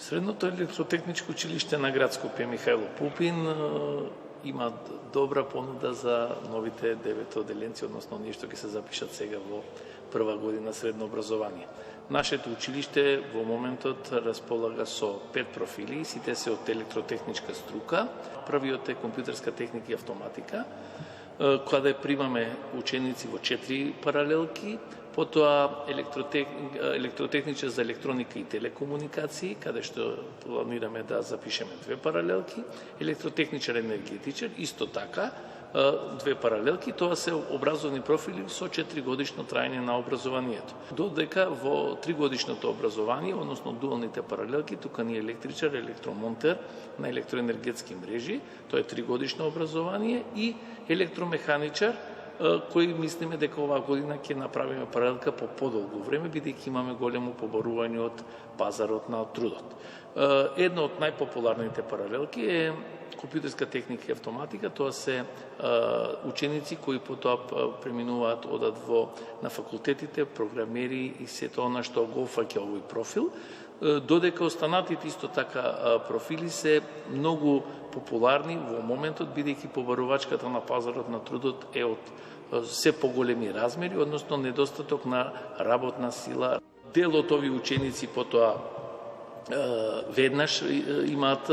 Средното електротехничко училиште на град Скопје Михајло Пупин има добра понуда за новите 9 оделенци, односно оние што ќе се запишат сега во прва година средно образование. Нашето училиште во моментот располага со 5 профили, сите се од електротехничка струка. Првиот е компјутерска техника и автоматика, каде примаме ученици во 4 паралелки, потоа електротехничар за електроника и телекомуникации, каде што планираме да запишеме 2 паралелки, електротехничар енергетичар, исто така 2 паралелки, тоа се образовни профили со 4 годишно траење на образованието. Додека во 3 годишното образование, односно дуалните паралелки, тука ни е електричар, електромонтер на електроенергетски мрежи, тоа е 3 годишно образование, и електромеханичар, кои мислиме дека оваа година ќе направиме паралелка по подолго време, бидејќи имаме големо побарување од пазарот на трудот. Една од најпопуларните паралелки е компјутерска техника и автоматика. Тоа се ученици кои потоа преминуваат, одат на факултетите, програмери и сето она што го фаќа овој профил, додека останатите исто така профили се многу популарни во моментот, бидејќи побарувачката на пазарот на трудот е од се поголеми размери, односно недостаток на работна сила. Дел од овие ученици потоа веднаш имаат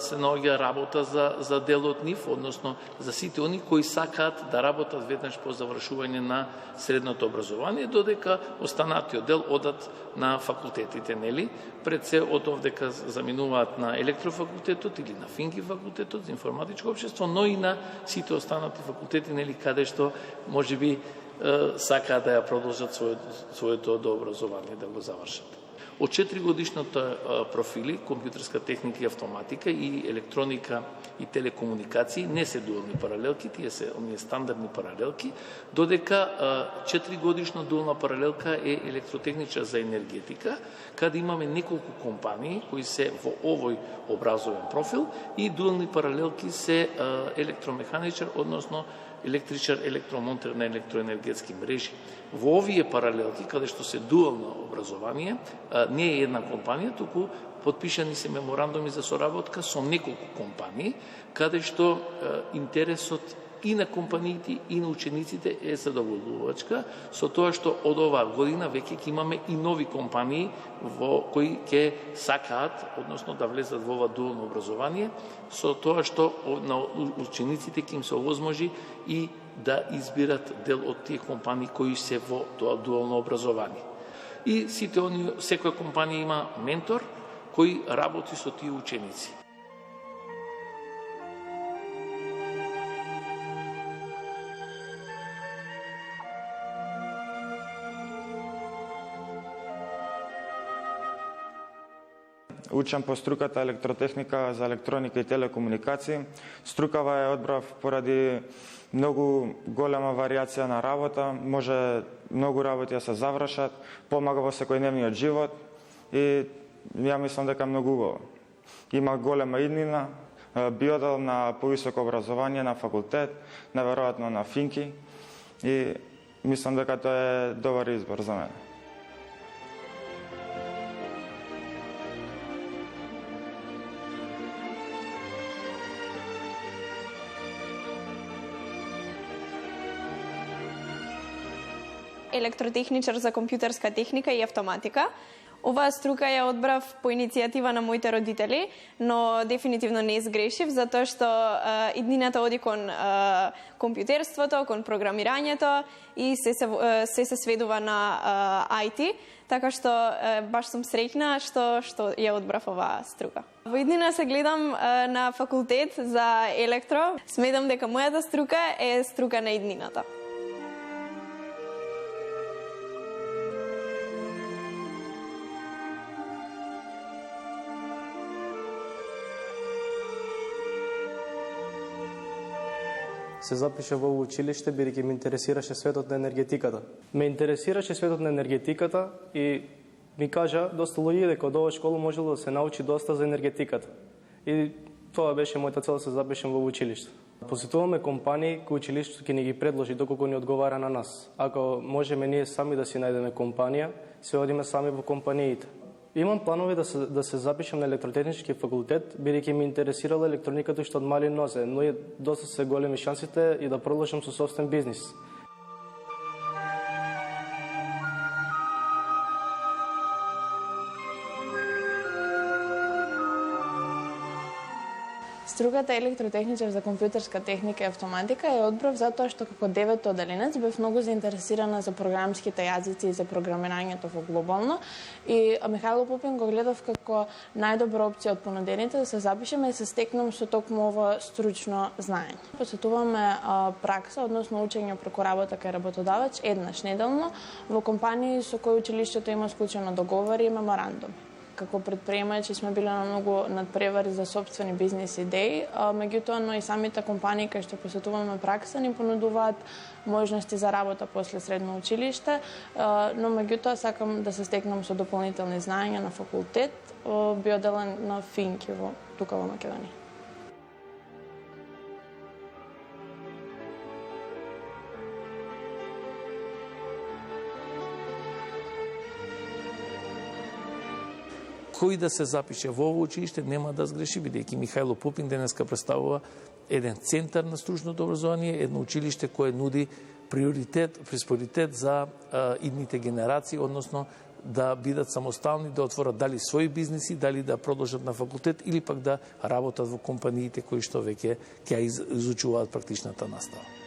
се наоѓа работа за дел од нив, односно за сите они кои сакаат да работат веднаш по завршување на средното образование, додека останатиот дел одат на факултетите, нели? Пред се од овдека заминуваат на електрофакултетот или на Финки факултетот за информатичко општество, но и на сите останати факултети, нели, каде што можеби сакаат да ја продолжат своето образование, да го завршат. Од 4 годишната профили, компјутерска техника и автоматика и електроника и телекомуникации, не се дуални паралелки, тие се оние стандардни паралелки, додека 4 годишна дуална паралелка е електротехничар за енергетика, каде имаме неколку компании кои се во овој образовен профил, и дуални паралелки се електромеханичар, односно електричар, електромонтер на електроенергетски мрежи. Во овие паралелки, каде што се дуално образование, не е една компанија, туку подпишани се меморандуми за соработка со неколку компании, каде што интересот и на компаниите и на учениците е задоволувачка, со тоа што од оваа година веќе ќе имаме и нови компании кои ќе сакаат, односно да влезат во ова дуално образование, со тоа што на учениците ќе им се овозможи и да избират дел од тие компании кои се во тоа дуално образование. И секоја компанија има ментор кој работи со тие ученици. Учам по струката електротехника за електроника и телекомуникации. Струкава ја одбрав поради многу голема варијација на работа, може многу работи да се завршат, помага во секојдневниот живот и ја мислам дека многу убаво. Има голема иднина, биодел на повисоко образование на факултет, наверојатно на Финки, и мислам дека тоа е добар избор за мене. Електротехничар за компјутерска техника и автоматика. Оваа струка ја одбрав по иницијатива на моите родители, но дефинитивно не сгрешив, затоа што иднината оди кон компјутерството, кон програмирањето и се сведува на IT, така што баш сум среќна што ја одбрав оваа струка. Во иднина се гледам на факултет за електро. Сметам дека мојата струка е струка на иднината. Се запиша во училиште бидејќи ме интересираше светот на енергетиката. Ме интересираше светот на енергетиката и ми кажа доста луѓе дека од оваа школа можело да се научи доста за енергетиката. И тоа беше мојата цел да се запишам во училиште. Посетуваме компании кои училиштето ќе ни ги предложи доколку ни одговара на нас. Ако можеме ние сами да си најдеме компанија, се одиме сами во компаниите. Имам планови да се запишам на електротехнички факултет, бидејќи ме интересирала електрониката уште од мали нозе, но доста се големи шансите и да продолжам со собствен бизнис. Стругата електротехничар за компјутерска техника и автоматика ја одбрав затоа што како 9 оделенец бев многу заинтересирана за програмските јазици и за програмирањето во глобално и Михајло Пупин го гледав како најдобра опција од понудените да се запишеме и се стекнам со токму ова стручно знаење. Посетуваме пракса, односно учење преку работа кај работодавач еднаш неделно во компании со кои училиштето има склучено договори и меморандуми. Како предприемачи сме биле на многу надпревари за собствени бизнес идеи, меѓутоа но и самите компании кај што посетуваме пракса ни понудуваат можности за работа после средно училиште, но меѓутоа сакам да се стекнам со дополнителни знаења на факултет, биоделен на Финки тука во Македонија. Кој да се запише во ово училиште нема да сгреши, бидејќи Михајло Пупин денеска представува еден центар на стручното образование, едно училиште кое нуди проспоритет за идните генерации, односно да бидат самостални, да отворат дали своји бизнеси, дали да продолжат на факултет или пак да работат во компаниите кои што веќе ќе изучуваат практичната настава.